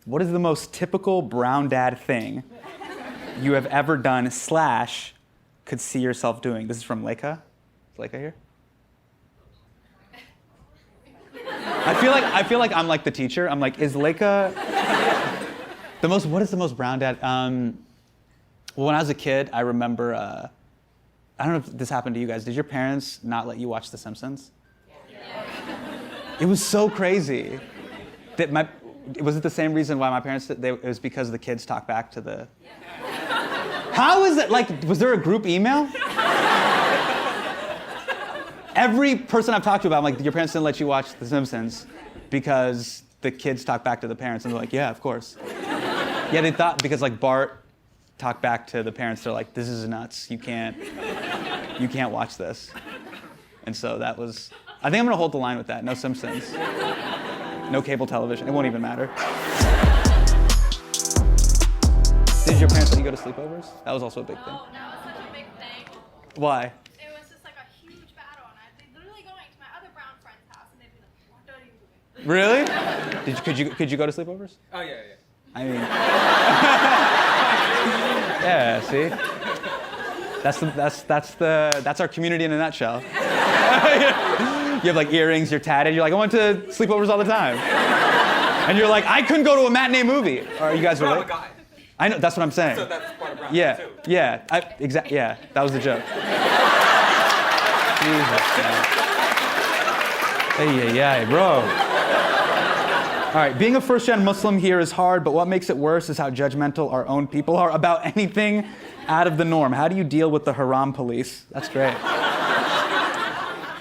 What is the most typical brown dad thing you have ever done / could see yourself doing? This is from Leica. Is Leica here? I feel like I'm like the teacher. I'm like, is Leica what is the most brown dad? Well, when I was a kid, I remember, I don't know if this happened to you guys. Did your parents not let you watch The Simpsons? Yeah. It was so crazy. Was it the same reason why my parents did? It was because the kids talk back to the... How is it? Like, was there a group email? Every person I've talked to about, I'm like, your parents didn't let you watch The Simpsons because the kids talk back to the parents. And they're like, yeah, of course. Yeah, they thought because like Bart talked back to the parents, they're like, this is nuts. You can't watch this. And so that was, I think I'm gonna hold the line with that. No Simpsons. No cable television. It won't even matter. Did your parents let you go to sleepovers? That was also a big thing. Oh, that was such a big thing. Why? It was just like a huge battle, and I'd be literally going to my other brown friend's house, and they'd be like, "What are you doing?" Really? Could you go to sleepovers? Oh yeah. I mean, yeah. See, that's our community in a nutshell. You have like earrings, you're tatted. You're like, I went to sleepovers all the time, and you're like, I couldn't go to a matinee movie. Are you guys relate? I'm a guy. I know. That's what I'm saying. So that's part of brown Yeah, too. yeah. Exactly. Yeah, that was the joke. Jesus, man. Hey, bro. All right, being a first-gen Muslim here is hard, but what makes it worse is how judgmental our own people are about anything out of the norm. How do you deal with the haram police? That's great.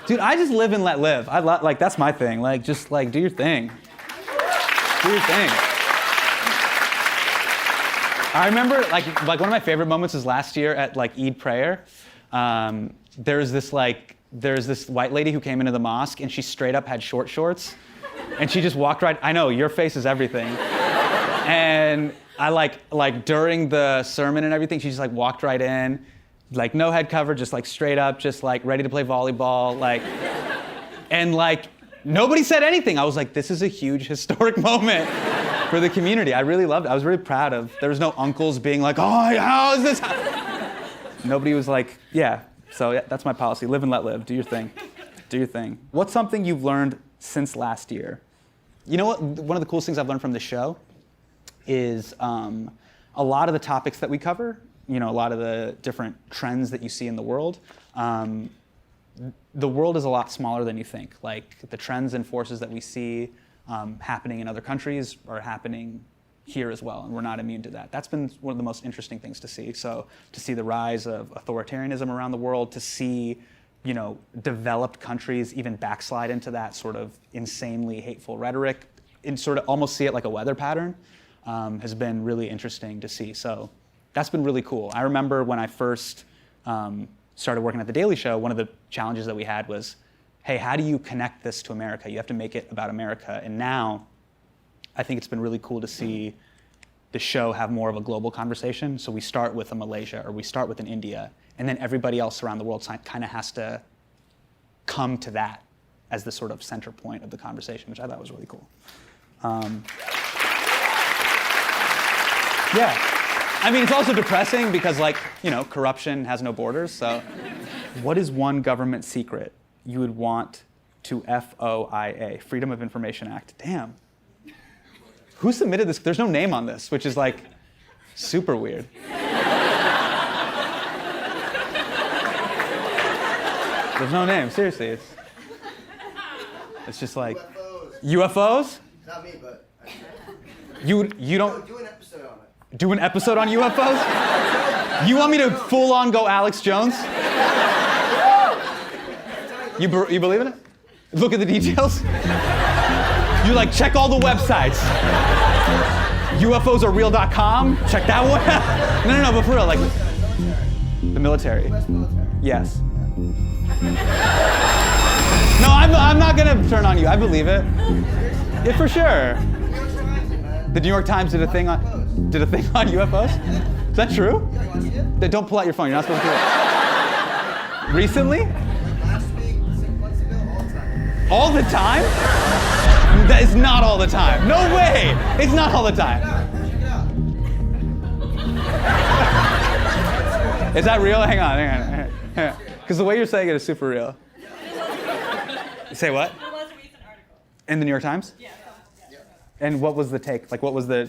Dude, I just live and let live. Like, that's my thing. Like, just, like, do your thing. Do your thing. I remember, like one of my favorite moments is last year at, like, Eid prayer. There's this white lady who came into the mosque, and she straight up had short shorts. And she just walked right, I know, your face is everything. And I like during the sermon and everything, she just like walked right in, like no head cover, just like straight up, just like ready to play volleyball, like, and like nobody said anything. I was like, this is a huge historic moment for the community. I really loved it. I was really proud of, there was no uncles being like, oh, how is this? Nobody was like, yeah. So yeah, that's my policy, live and let live, do your thing. Do your thing. What's something you've learned since last year? You know what? One of the coolest things I've learned from the show is a lot of the topics that we cover, you know, a lot of the different trends that you see in the world. The world is a lot smaller than you think. Like the trends and forces that we see happening in other countries are happening here as well, and we're not immune to that. That's been one of the most interesting things to see. So to see the rise of authoritarianism around the world, to see, you know, developed countries even backslide into that sort of insanely hateful rhetoric and sort of almost see it like a weather pattern has been really interesting to see. So that's been really cool. I remember when I first started working at The Daily Show, one of the challenges that we had was, hey, how do you connect this to America? You have to make it about America. And now I think it's been really cool to see the show have more of a global conversation. So we start with a Malaysia or we start with an India, and then everybody else around the world kind of has to come to that as the sort of center point of the conversation, which I thought was really cool. Yeah. I mean, it's also depressing because, like, you know, corruption has no borders. So what is one government secret you would want to FOIA, Freedom of Information Act? Damn. Who submitted this? There's no name on this, which is, like, super weird. There's no name, seriously. It's just like UFOs? Not me, but you don't do an episode on it. Do an episode on UFOs? You want me to full on go Alex Jones? You believe in it? Look at the details. You like check all the websites. UFOsarereal.com. Check that one out. No, but for real, like the military. US military. Yes. No, I'm not gonna turn on you. I believe it. Yeah, for sure. The New York Times did a thing on UFOs. Is that true? Don't pull out your phone. You're not supposed to do it. Recently? Last week, 6 months ago, all the time. All the time? That is not all the time. No way. It's not all the time. Check it out. Is that real? Hang on. Because the way you're saying it is super real. Say what? There was a recent article. In the New York Times? Yeah. And what was the take? Like, what was the?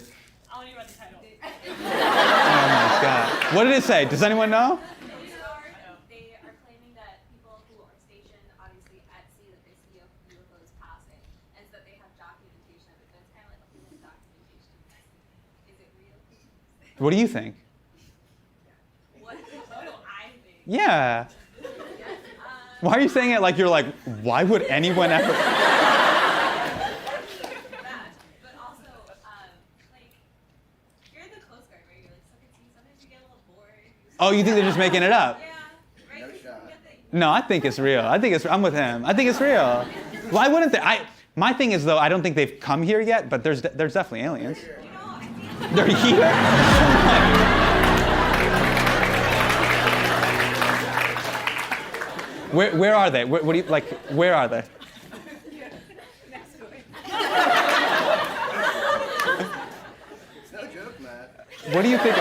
I only read the title. Oh my God. What did it say? Does anyone know? They are claiming that people who are stationed, obviously, at sea, that they see UFOs passing, and so that they have documentation of it. But it's kind of like a human documentation. Is it real? What do you think? What do I think? Yeah. Why are you saying it like you're like, why would anyone ever? That, but also, like, you're in the Coast Guard, right? You're like stuck at sea. Sometimes you get a little bored. Oh, you think they're just making it up? Yeah, right? No 'Cause you shot. get the- No, I think it's real. I'm with him. I think it's real. Why wouldn't they? My thing is though, I don't think they've come here yet, but there's definitely aliens. You know, I think They're here. Where are they? What do you like? Where are they? It's no joke, man. What do you think?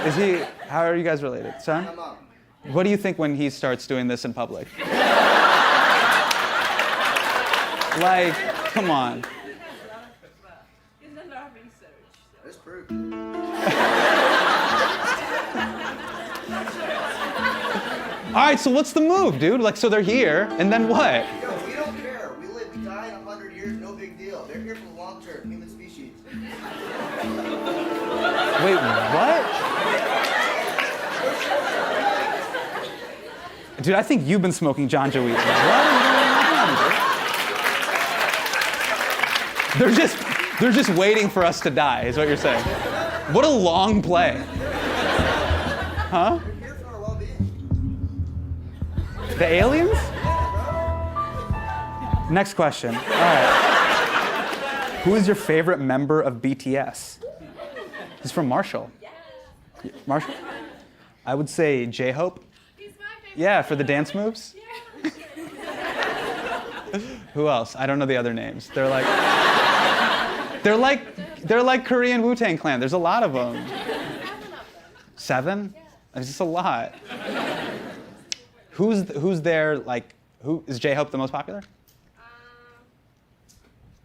Is he? How are you guys related, son? My mom. What do you think when he starts doing this in public? Like, come on. He's done our research. There's proof. All right, so what's the move, dude? Like, so they're here, and then what? Yo, we don't care. We die in 100 years, no big deal. They're here for the long term, human species. Wait, what? Dude, I think you've been smoking Janja weed. What is going on, dude? They're just waiting for us to die, is what you're saying. What a long play. Huh? They're here for our well-being. The aliens? Next question. All right. Who is your favorite member of BTS? He's from Marshall. Marshall? I would say J-Hope. He's my favorite. Yeah, for the dance moves. Who else? I don't know the other names. They're like Korean Wu-Tang Clan. There's a lot of them. 7 of them. 7? It's just a lot. Who's there? Like, who is J-Hope the most popular?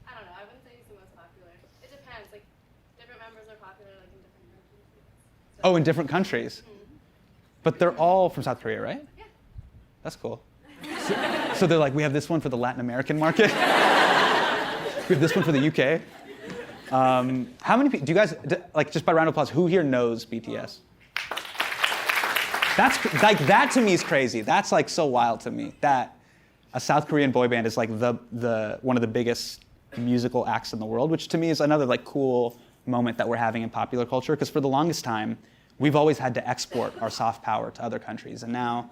I don't know. I wouldn't say he's the most popular. It depends. Like, different members are popular like in different countries. So, Oh, in different countries. But they're all from South Korea, right? Yeah. That's cool. So they're like, we have this one for the Latin American market. We have this one for the UK. How many people, do you guys, like, just by round of applause, who here knows BTS? That's, like, that to me is crazy. That's, like, so wild to me. That a South Korean boy band is, like, one of the biggest musical acts in the world, which to me is another, like, cool moment that we're having in popular culture, because for the longest time, we've always had to export our soft power to other countries, and now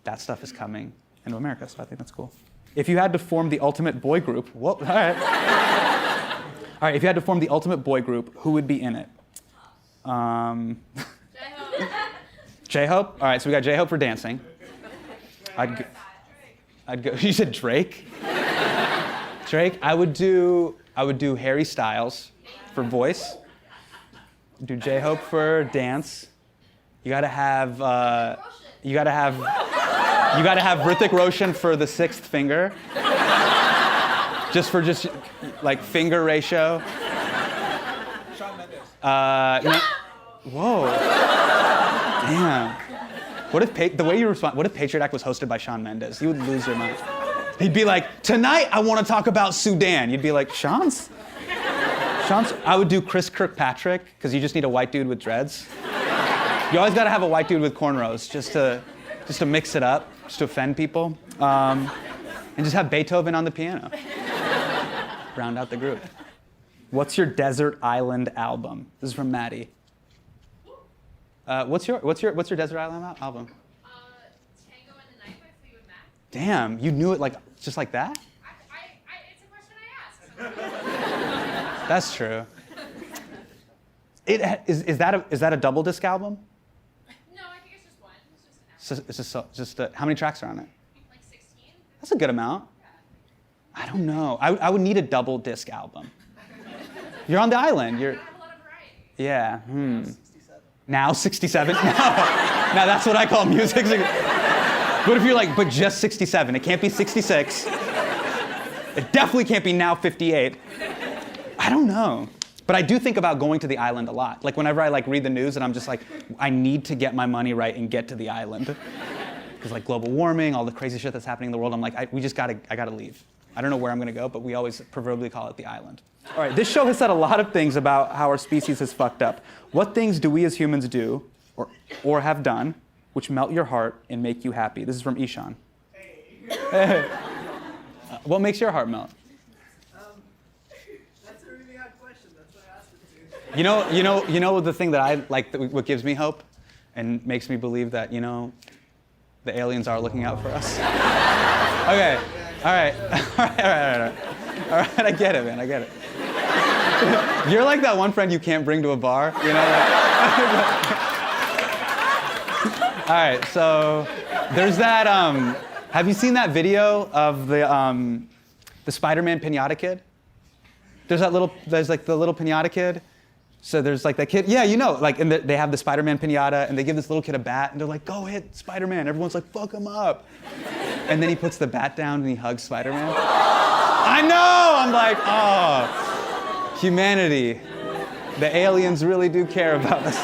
that stuff is coming into America, so I think that's cool. If you had to form the ultimate boy group, all right. All right, if you had to form the ultimate boy group, who would be in it? J-Hope? All right, so we got J-Hope for dancing. I'd go, you said Drake? Drake, I would do Harry Styles for voice. Do J-Hope for dance. You gotta have Hrithik Roshan for the 6th finger. Just like finger ratio. Shawn Mendes. Whoa. Damn. What if the way you respond? What if Patriot Act was hosted by Shawn Mendes? You would lose your mind. He'd be like, tonight I want to talk about Sudan. You'd be like, Sean's. I would do Chris Kirkpatrick because you just need a white dude with dreads. You always got to have a white dude with cornrows just to mix it up, just to offend people, and just have Beethoven on the piano. Round out the group. What's your desert island album? This is from Maddie. What's your desert island album? Tango in the Night by Fleetwood Mac. Damn, you knew it like just like that? It's a question I asked. That's true. Is that a double disc album? No, I think it's just one. It's just an It's just how many tracks are on it? like 16. That's a good amount. I don't know. I would need a double disc album. You're on the island. You're. I have a lot of variety. Yeah. 67. Now 67? No. Now that's what I call music. But if you're like, but just 67, it can't be 66. It definitely can't be now 58. I don't know. But I do think about going to the island a lot. Like whenever I like read the news and I'm just like, I need to get my money right and get to the island. Because like global warming, all the crazy shit that's happening in the world, I'm like, I gotta leave. I don't know where I'm gonna go, but we always proverbially call it the island. All right, this show has said a lot of things about how our species has fucked up. What things do we as humans do, or have done, which melt your heart and make you happy? This is from Ishan. Hey. What makes your heart melt? That's a really hard question. That's why I asked it to. You know the thing that I like, what gives me hope and makes me believe that, the aliens are looking out for us. Okay, all right, all right, I get it, man, I get it. You're like that one friend you can't bring to a bar, All right, so there's that, have you seen that video of the Spider-Man pinata kid? There's like the little pinata kid. So there's like that kid, yeah, and they have the Spider-Man pinata, and they give this little kid a bat, and they're like, go hit Spider-Man. Everyone's like, fuck him up. And then he puts the bat down and he hugs Spider-Man. I know, I'm like, oh, humanity. The aliens really do care about us.